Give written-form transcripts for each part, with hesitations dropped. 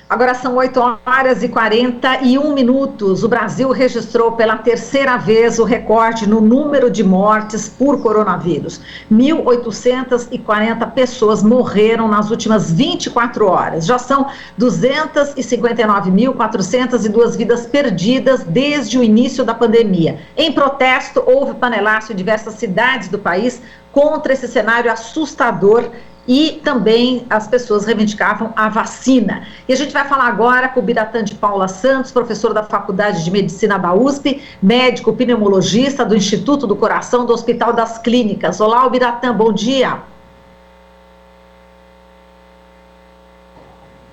Agora são 8h41. O Brasil registrou pela terceira vez o recorde no número de mortes por coronavírus. 1.840 pessoas morreram nas últimas 24 horas. Já são 259.402 vidas perdidas desde o início da pandemia. Em protesto, houve panelaço em diversas cidades do país contra esse cenário assustador. E também as pessoas reivindicavam a vacina. E a gente vai falar agora com o Biratã de Paula Santos, professor da Faculdade de Medicina da USP, médico pneumologista do Instituto do Coração do Hospital das Clínicas. Olá, Biratã, bom dia.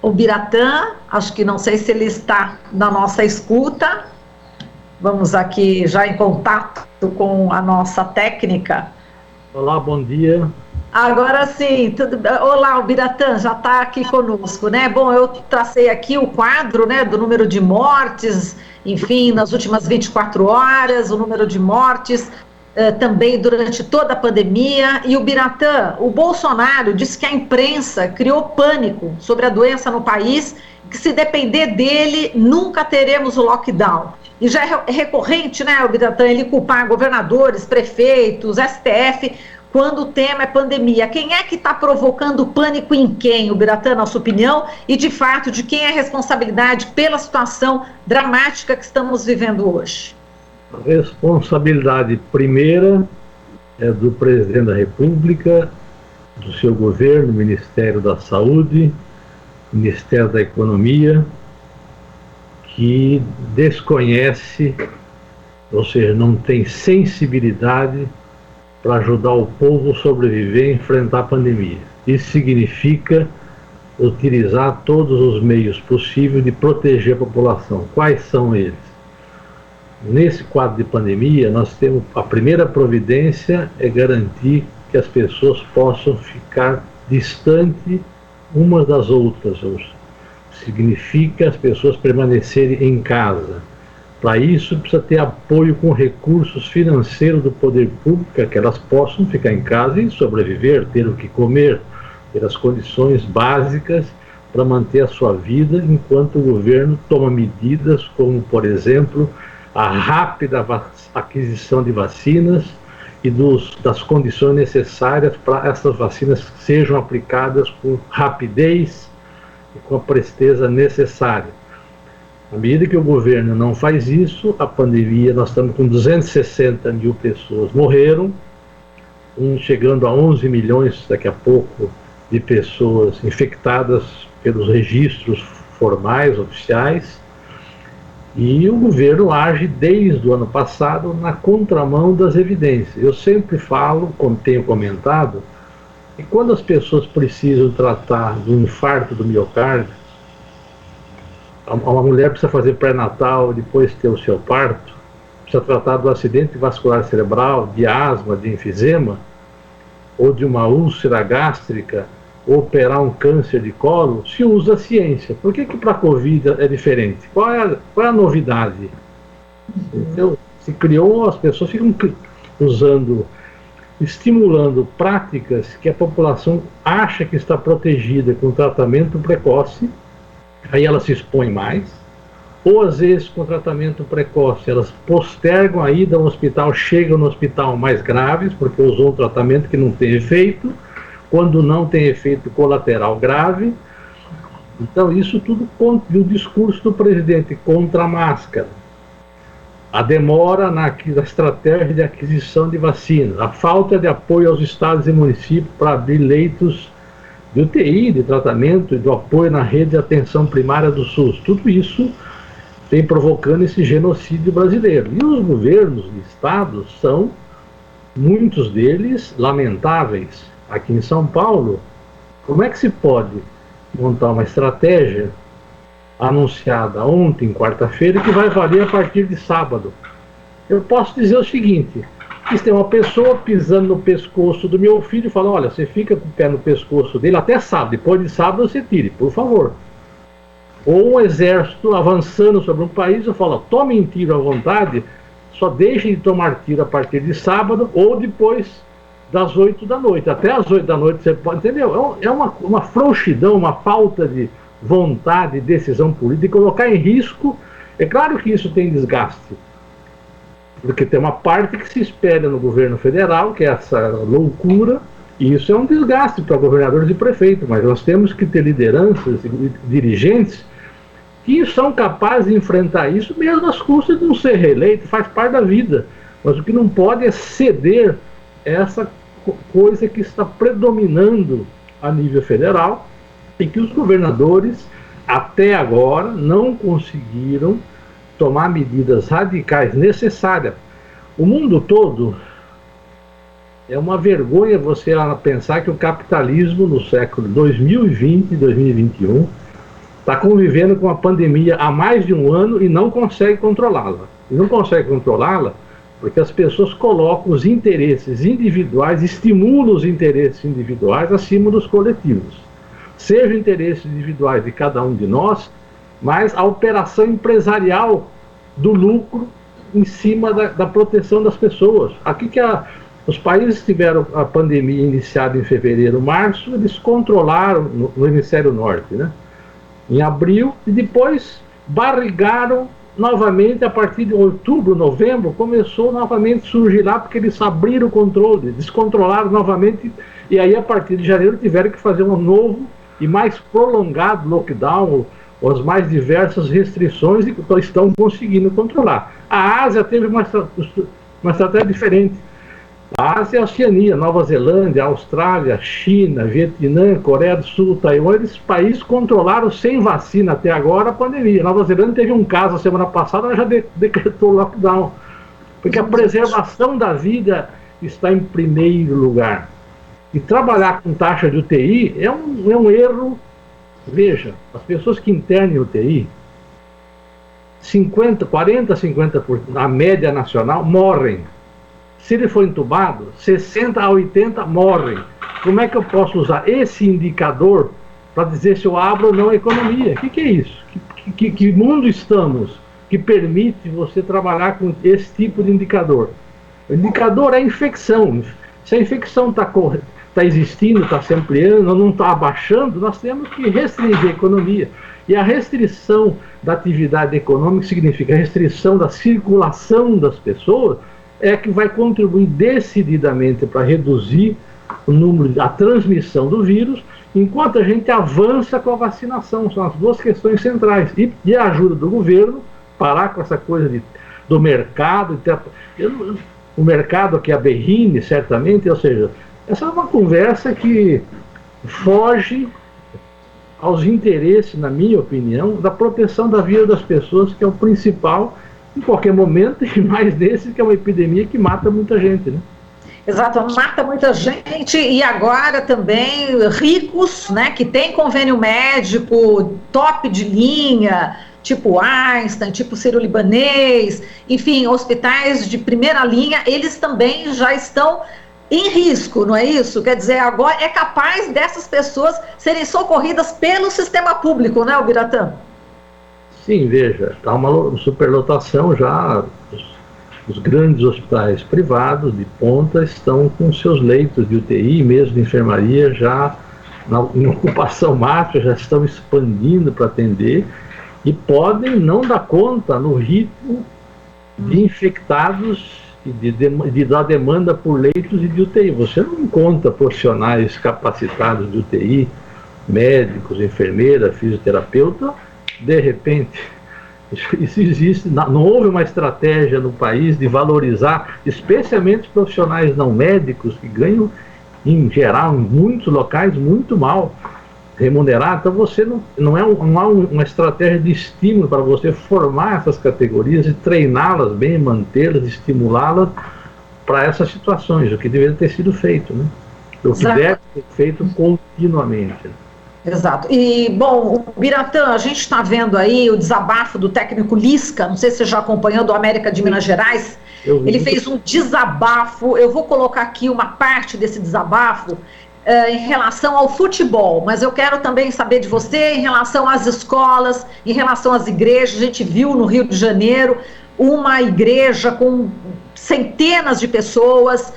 O Biratã, acho que não sei se ele está na nossa escuta. Vamos aqui já em contato com a nossa técnica. Olá, bom dia. Agora sim, tudo bem. Olá, o Biratã já está aqui conosco, né? Bom, eu tracei aqui o quadro, né, do número de mortes, enfim, nas últimas 24 horas, o número de mortes também durante toda a pandemia. E o Biratã, o Bolsonaro disse que a imprensa criou pânico sobre a doença no país, que se depender dele, nunca teremos o lockdown. E já é recorrente, né, o Biratã, ele culpar governadores, prefeitos, STF, quando o tema é pandemia. Quem é que está provocando pânico em quem, o Biratã, na sua opinião? E, de fato, de quem é a responsabilidade pela situação dramática que estamos vivendo hoje? A responsabilidade primeira é do presidente da República, do seu governo, Ministério da Saúde, Ministério da Economia, que desconhece, ou seja, não tem sensibilidade para ajudar o povo a sobreviver e enfrentar a pandemia. Isso significa utilizar todos os meios possíveis de proteger a população. Quais são eles? Nesse quadro de pandemia, nós temos a primeira providência é garantir que as pessoas possam ficar distantes umas das outras. Significa as pessoas permanecerem em casa. Para isso, precisa ter apoio com recursos financeiros do poder público, para que elas possam ficar em casa e sobreviver, ter o que comer, ter as condições básicas para manter a sua vida, enquanto o governo toma medidas como, por exemplo, a rápida aquisição de vacinas e das condições necessárias para essas vacinas sejam aplicadas com rapidez e com a presteza necessária. À medida que o governo não faz isso, a pandemia, nós estamos com 260 mil pessoas morreram, chegando a 11 milhões daqui a pouco de pessoas infectadas pelos registros formais, oficiais, e o governo age desde o ano passado na contramão das evidências. Eu sempre falo, como tenho comentado, que quando as pessoas precisam tratar de um infarto do miocárdio, uma mulher precisa fazer pré-natal, depois ter o seu parto, precisa tratar do acidente vascular cerebral, de asma, de enfisema, ou de uma úlcera gástrica, ou operar um câncer de colo, se usa a ciência. Por que para a Covid é diferente? Qual é a novidade? Então, se criou, as pessoas ficam estimulando práticas que a população acha que está protegida com tratamento precoce, aí ela se expõe mais, ou às vezes com tratamento precoce elas postergam a ida ao hospital, chegam no hospital mais graves, porque usou um tratamento que não tem efeito, quando não tem efeito colateral grave. Então isso tudo contra o discurso do presidente contra a máscara, a demora na estratégia de aquisição de vacinas, a falta de apoio aos estados e municípios para abrir leitos de UTI, de tratamento e do apoio na rede de atenção primária do SUS. Tudo isso vem provocando esse genocídio brasileiro. E os governos de estados são, muitos deles, lamentáveis. Aqui em São Paulo, como é que se pode montar uma estratégia anunciada ontem, quarta-feira, que vai valer a partir de sábado? Eu posso dizer o seguinte: se tem uma pessoa pisando no pescoço do meu filho e fala, olha, você fica com o pé no pescoço dele até sábado, depois de sábado você tire, por favor. Ou um exército avançando sobre um país, eu falo, tomem tiro à vontade, só deixem de tomar tiro a partir de sábado ou depois das 8 da noite. Até as 8 da noite você pode, entendeu? É uma frouxidão, uma falta de vontade, decisão política, e colocar em risco. É claro que isso tem desgaste, porque tem uma parte que se espera no governo federal, que é essa loucura, e isso é um desgaste para governadores e prefeitos, mas nós temos que ter lideranças e dirigentes que são capazes de enfrentar isso, mesmo às custas de não ser reeleito, faz parte da vida. Mas o que não pode é ceder essa coisa que está predominando a nível federal e que os governadores, até agora, não conseguiram tomar medidas radicais necessárias. O mundo todo, é uma vergonha você pensar que o capitalismo no século 2020 e 2021 está convivendo com a pandemia há mais de um ano e não consegue controlá-la. E não consegue controlá-la porque as pessoas colocam os interesses individuais, estimulam os interesses individuais acima dos coletivos. Sejam interesses individuais de cada um de nós, mas a operação empresarial do lucro em cima da proteção das pessoas. Aqui que os países que tiveram a pandemia iniciada em fevereiro, março, eles controlaram no hemisfério norte, né? Em abril, e depois barrigaram novamente a partir de outubro, novembro, começou novamente a surgir lá, porque eles abriram o controle, descontrolaram novamente, e aí a partir de janeiro tiveram que fazer um novo e mais prolongado lockdown, ou as mais diversas restrições, e estão conseguindo controlar. A Ásia teve uma estratégia diferente. A Ásia e a Oceania, Nova Zelândia, Austrália, China, Vietnã, Coreia do Sul, Taiwan, esses países controlaram sem vacina até agora a pandemia. Nova Zelândia teve um caso a semana passada, ela já decretou lockdown, porque a preservação da vida está em primeiro lugar. E trabalhar com taxa de UTI é um erro. Veja, as pessoas que internam em UTI, 40-50%, a média nacional, morrem. Se ele for entubado, 60 a 80 morrem. Como é que eu posso usar esse indicador para dizer se eu abro ou não a economia? O que é isso? Que mundo estamos que permite você trabalhar com esse tipo de indicador? O indicador é a infecção. Se a infecção está existindo, está se ampliando, não está abaixando, nós temos que restringir a economia. E a restrição da atividade econômica significa a restrição da circulação das pessoas, é que vai contribuir decididamente para reduzir o número, a transmissão do vírus, enquanto a gente avança com a vacinação. São as duas questões centrais. E a ajuda do governo, parar com essa coisa do mercado, o mercado que é a berrine, certamente, ou seja, essa é uma conversa que foge aos interesses, na minha opinião, da proteção da vida das pessoas, que é o principal em qualquer momento, e mais desse que é uma epidemia que mata muita gente, né? Exato, mata muita gente, e agora também ricos, né, que tem convênio médico top de linha, tipo Einstein, tipo Sírio-Libanês, enfim, hospitais de primeira linha, eles também já estão em risco, não é isso? Quer dizer, agora é capaz dessas pessoas serem socorridas pelo sistema público, né, Biratã? Sim, veja, está uma superlotação já. Os grandes hospitais privados de ponta estão com seus leitos de UTI, mesmo de enfermaria, já em ocupação máxima, já estão expandindo para atender e podem não dar conta no ritmo de infectados e da demanda por leitos e de UTI. Você não encontra profissionais capacitados de UTI, médicos, enfermeira, fisioterapeuta. De repente, isso existe, não houve uma estratégia no país de valorizar, especialmente os profissionais não médicos, que ganham, em geral, em muitos locais, muito mal remunerado. Então você não há uma estratégia de estímulo para você formar essas categorias e treiná-las bem, mantê-las, estimulá-las para essas situações, o que deveria ter sido feito, né? O que deve ser feito continuamente. Exato. E, bom, o Biratã, a gente está vendo aí o desabafo do técnico Lisca, não sei se você já acompanhou, do América de Minas Gerais. Ele fez um desabafo, eu vou colocar aqui uma parte desse desabafo em relação ao futebol, mas eu quero também saber de você em relação às escolas, em relação às igrejas. A gente viu no Rio de Janeiro uma igreja com centenas de pessoas,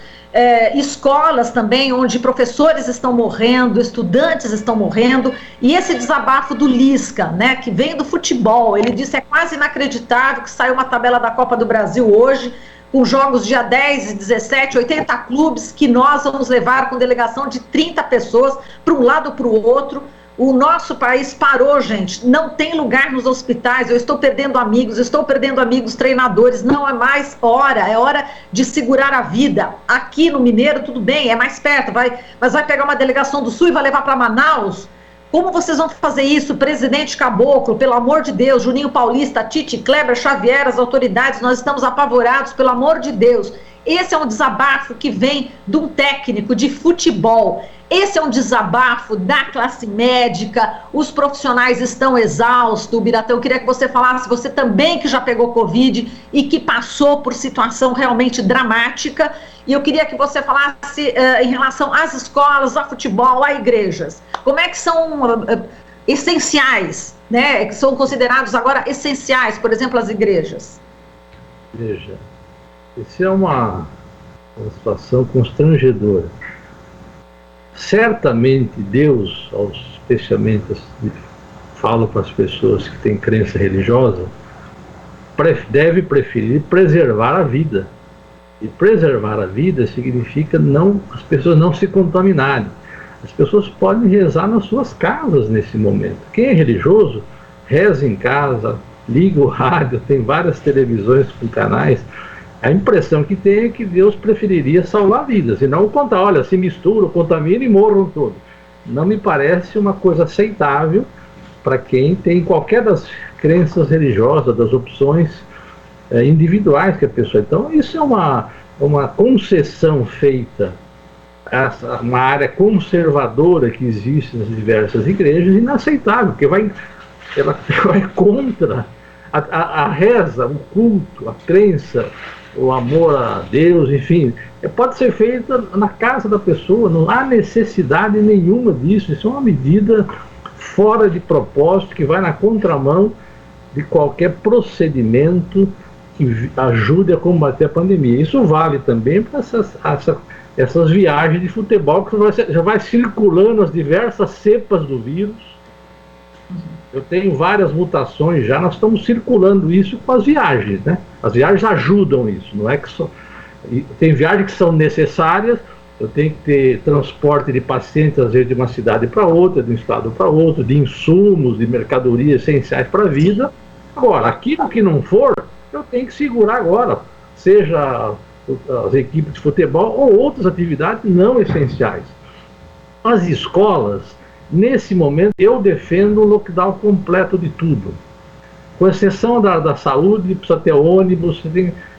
escolas também, onde professores estão morrendo, estudantes estão morrendo, e esse desabafo do Lisca, né, que vem do futebol, ele disse: é quase inacreditável que saiu uma tabela da Copa do Brasil hoje, com jogos dia 10 e 17, 80 clubes, que nós vamos levar com delegação de 30 pessoas para um lado ou para o outro. O nosso país parou, gente, não tem lugar nos hospitais, eu estou perdendo amigos, treinadores, não é mais hora, é hora de segurar a vida. Aqui no Mineiro, tudo bem, é mais perto, mas vai pegar uma delegação do Sul e vai levar para Manaus? Como vocês vão fazer isso, presidente Caboclo, pelo amor de Deus, Juninho Paulista, Tite, Kleber, Xavier, as autoridades, nós estamos apavorados, pelo amor de Deus. Esse é um desabafo que vem de um técnico de futebol. Esse é um desabafo da classe médica, os profissionais estão exaustos. Biratã, eu queria que você falasse, você também que já pegou Covid e que passou por situação realmente dramática, e eu queria que você falasse em relação às escolas, a futebol, a igrejas. Como é que são essenciais, né, que são considerados agora essenciais, por exemplo, as igrejas? Veja, isso é uma situação constrangedora. Certamente Deus, especialmente falo para as pessoas que têm crença religiosa, deve preferir preservar a vida. E preservar a vida significa as pessoas não se contaminarem. As pessoas podem rezar nas suas casas nesse momento. Quem é religioso, reza em casa, liga o rádio, tem várias televisões com canais. A impressão que tem é que Deus preferiria salvar vidas, e não contar, olha, se misturam, contaminam e morram todos. Não me parece uma coisa aceitável para quem tem qualquer das crenças religiosas, das opções individuais que a pessoa... Então, isso é uma concessão feita a uma área conservadora que existe nas diversas igrejas, inaceitável, porque ela vai contra a reza, o culto, a crença, o amor a Deus, enfim, pode ser feita na casa da pessoa, não há necessidade nenhuma disso. Isso é uma medida fora de propósito, que vai na contramão de qualquer procedimento que ajude a combater a pandemia. Isso vale também para essas viagens de futebol, que já vai circulando as diversas cepas do vírus. Eu tenho várias mutações já, nós estamos circulando isso com as viagens, né? As viagens ajudam isso, não é que só... Tem viagens que são necessárias, eu tenho que ter transporte de pacientes, às vezes de uma cidade para outra, de um estado para outro, de insumos, de mercadorias essenciais para a vida. Agora, aquilo que não for, eu tenho que segurar agora, seja as equipes de futebol ou outras atividades não essenciais. As escolas, nesse momento, eu defendo um lockdown completo de tudo. Com exceção da saúde, precisa ter ônibus,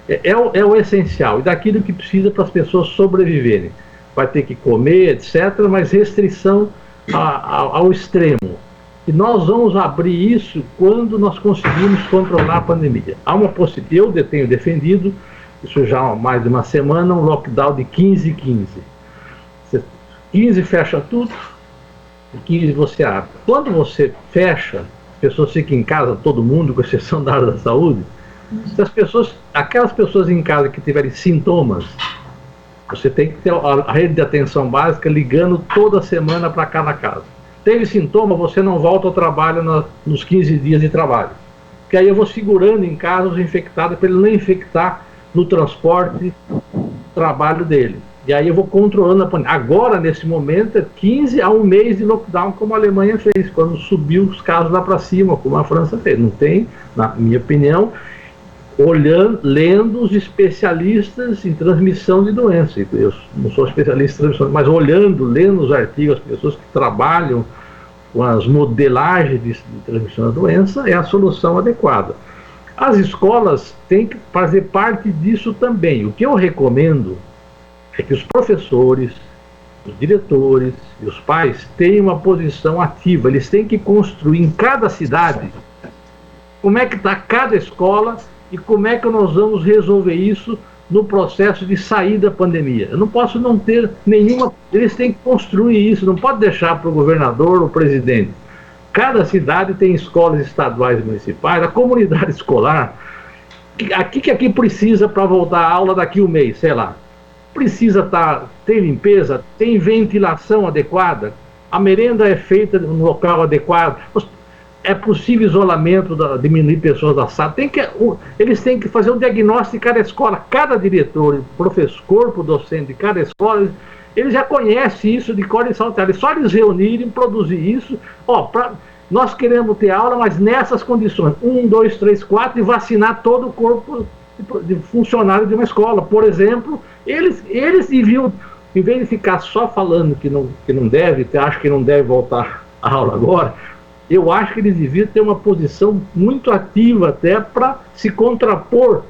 é o essencial. E daquilo que precisa para as pessoas sobreviverem. Vai ter que comer, etc., mas restrição ao extremo. E nós vamos abrir isso quando nós conseguirmos controlar a pandemia. Eu tenho defendido, isso já há mais de uma semana, um lockdown de 15-15. 15 fecha tudo, 15 você abre. Quando você fecha, as pessoas ficam em casa, todo mundo, com exceção da área da saúde, aquelas pessoas em casa que tiverem sintomas, você tem que ter a rede de atenção básica ligando toda semana para cada casa. Teve sintoma, você não volta ao trabalho nos 15 dias de trabalho. Porque aí eu vou segurando em casa os infectados para ele não infectar no transporte, trabalho dele. E aí eu vou controlando a pandemia. Agora, nesse momento, é 15 a 1 mês de lockdown, como a Alemanha fez, quando subiu os casos lá para cima, como a França fez. Não tem, na minha opinião, lendo os especialistas em transmissão de doença. Eu não sou especialista em transmissão, mas lendo os artigos, as pessoas que trabalham com as modelagens de transmissão da doença, é a solução adequada. As escolas têm que fazer parte disso também. O que eu recomendo é que os professores, os diretores e os pais tenham uma posição ativa. Eles têm que construir em cada cidade como é que está cada escola e como é que nós vamos resolver isso no processo de sair da pandemia. Eu não posso não ter nenhuma... Eles têm que construir isso, não pode deixar para o governador ou o presidente. Cada cidade tem escolas estaduais e municipais, a comunidade escolar. Aqui precisa para voltar à aula daqui a um mês, sei lá. precisa ter limpeza, tem ventilação adequada, a merenda é feita no local adequado, é possível isolamento, diminuir pessoas da sala, eles têm que fazer um diagnóstico de cada escola, cada diretor, professor, corpo docente de cada escola, eles já conhecem isso de cor e salteado, só eles reunirem, produzir isso, nós queremos ter aula, mas nessas condições, 1, 2, 3, 4, e vacinar todo o corpo de funcionário de uma escola, por exemplo, eles deviam, em vez de ficar só falando que não deve, acho que não deve voltar a aula agora, eu acho que eles deviam ter uma posição muito ativa até para se contrapor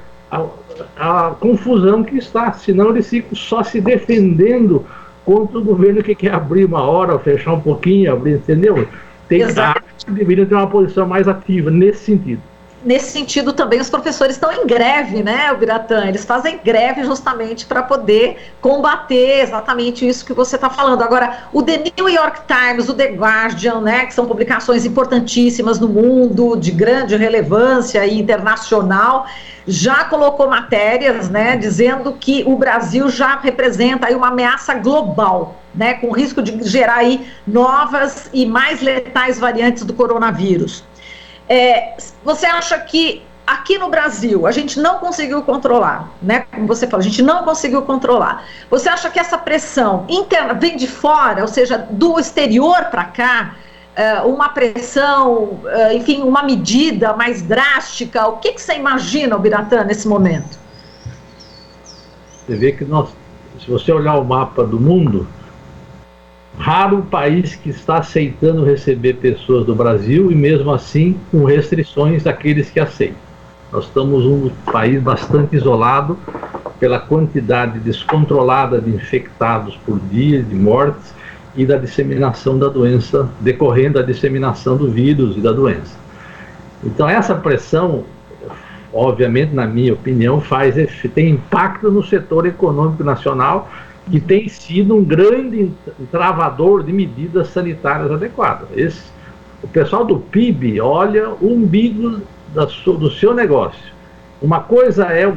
à confusão que está, senão eles ficam só se defendendo contra o governo que quer abrir uma hora, fechar um pouquinho, abrir, entendeu? Acho que deveriam ter uma posição mais ativa nesse sentido. Nesse sentido, também os professores estão em greve, né, Biratã? Eles fazem greve justamente para poder combater exatamente isso que você está falando. Agora, o The New York Times, o The Guardian, né, que são publicações importantíssimas no mundo, de grande relevância e internacional, já colocou matérias, né, dizendo que o Brasil já representa aí uma ameaça global, né, com risco de gerar aí novas e mais letais variantes do coronavírus. Você acha que aqui no Brasil a gente não conseguiu controlar, né? Como você falou, a gente não conseguiu controlar. Você acha que essa pressão interna vem de fora, ou seja, do exterior para cá, uma pressão, enfim, uma medida mais drástica? O que você imagina, Biratã, nesse momento? Você vê que se você olhar o mapa do mundo, raro o país que está aceitando receber pessoas do Brasil e mesmo assim com restrições daqueles que aceitam. Nós estamos um país bastante isolado pela quantidade descontrolada de infectados por dia, de mortes e da disseminação da doença, decorrendo da disseminação do vírus e da doença. Então essa pressão, obviamente, na minha opinião, tem impacto no setor econômico nacional, que tem sido um grande travador de medidas sanitárias adequadas. O pessoal do PIB olha o umbigo do seu negócio. Uma coisa é o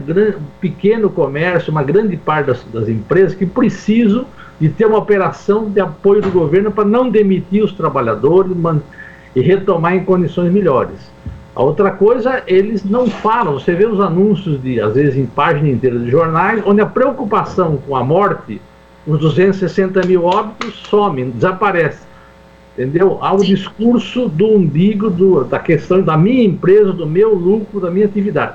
pequeno comércio, uma grande parte das empresas que precisam de ter uma operação de apoio do governo para não demitir os trabalhadores e retomar em condições melhores. A outra coisa, eles não falam. Você vê os anúncios, às vezes em página inteira de jornais, onde a preocupação com a morte, os 260 mil óbitos, some, desaparece. Entendeu? Há o discurso do umbigo, da questão da minha empresa, do meu lucro, da minha atividade.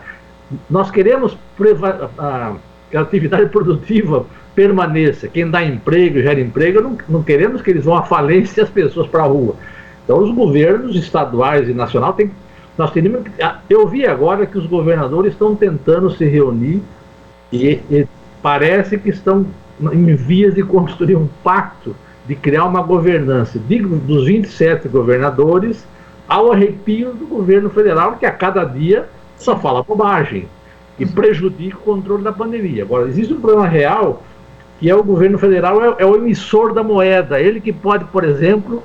Nós queremos que a atividade produtiva permaneça. Quem dá emprego, gera emprego, não queremos que eles vão à falência e as pessoas para a rua. Então os governos estaduais e nacional eu vi agora que os governadores estão tentando se reunir e parece que estão em vias de construir um pacto de criar uma governança dos 27 governadores ao arrepio do governo federal, que a cada dia só fala bobagem e prejudica o controle da pandemia. Agora, existe um problema real, que é o governo federal é o emissor da moeda, ele que pode, por exemplo,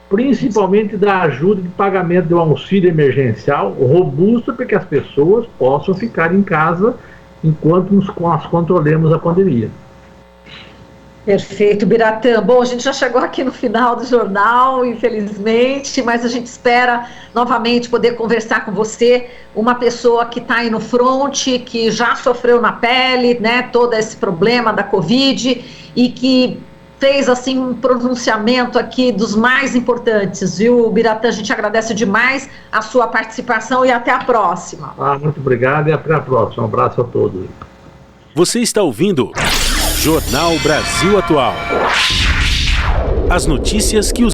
principalmente dar ajuda de pagamento de um auxílio emergencial robusto para que as pessoas possam ficar em casa enquanto nós controlemos a pandemia. Perfeito, Biratã. Bom, a gente já chegou aqui no final do jornal, infelizmente, mas a gente espera novamente poder conversar com você, uma pessoa que está aí no fronte, que já sofreu na pele, né, todo esse problema da Covid e que fez assim um pronunciamento aqui dos mais importantes, viu, Biratã? A gente agradece demais a sua participação e até a próxima. Muito obrigado e até a próxima. Um abraço a todos. Você está ouvindo Jornal Brasil Atual. As notícias que os